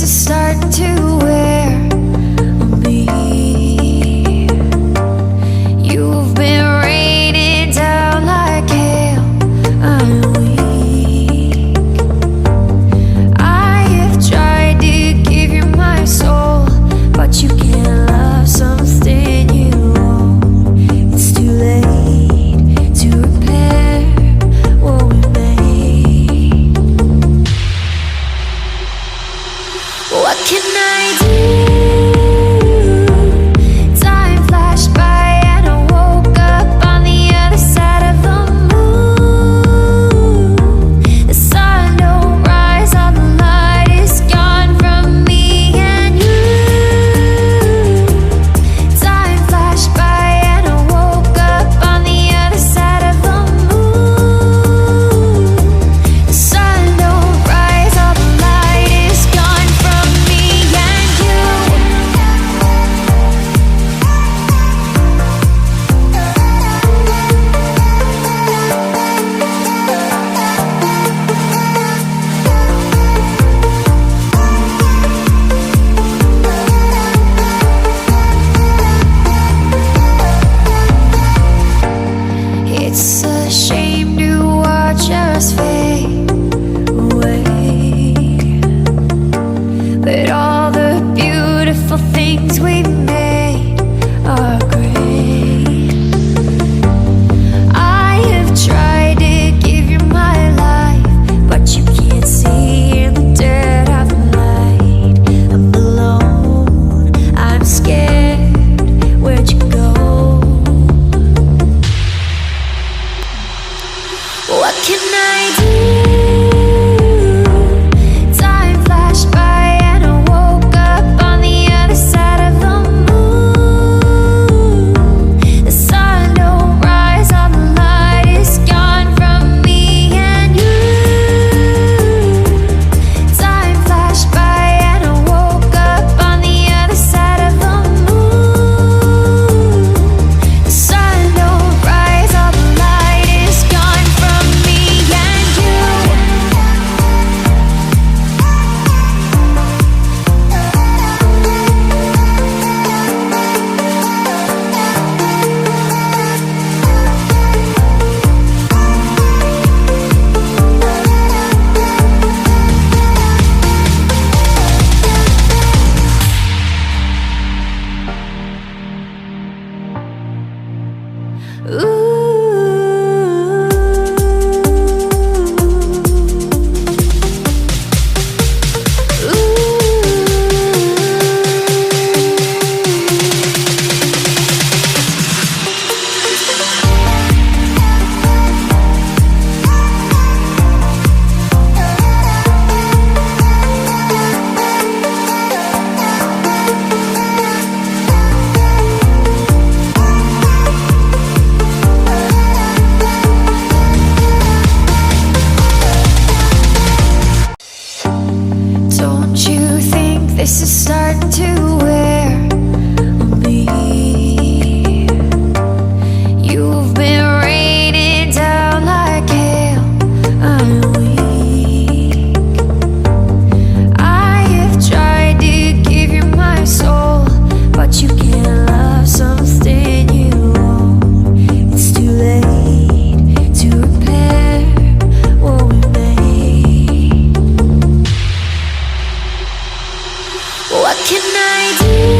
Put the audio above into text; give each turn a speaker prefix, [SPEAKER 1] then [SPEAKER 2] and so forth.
[SPEAKER 1] this is starting to wear on me. You've been raining down like hail. I'm weak. I have tried to give you my soul, but you can't love something you own. It's too late to repair what we made. What can I do? Time flashed by and I woke up on the other side of the moon. The sun don't rise, all the light is gone from me and you. Time flashed by and I woke up on the other side of the moon. The sun don't rise, all the light is gone from me and you. It's a shame to watch us fade away, but all the beautiful things we made are great. I have tried to give you my life, but you can't see in the dead of the night. I'm alone, I'm scared, where'd you go? What can I do? Time flashed by and I woke up on the other side of the moon. The sun don't rise, all the light is gone from me and you. Time flashed by and I woke up on the other side of the moon. The sun don't rise, all the light is gone from me and you. Don't you think this is starting to wear on me? You've been raining down like hail. I'm weak. I have tried to give you my soul, but you can't love something you own. It's too late to repair what we made. What can I do?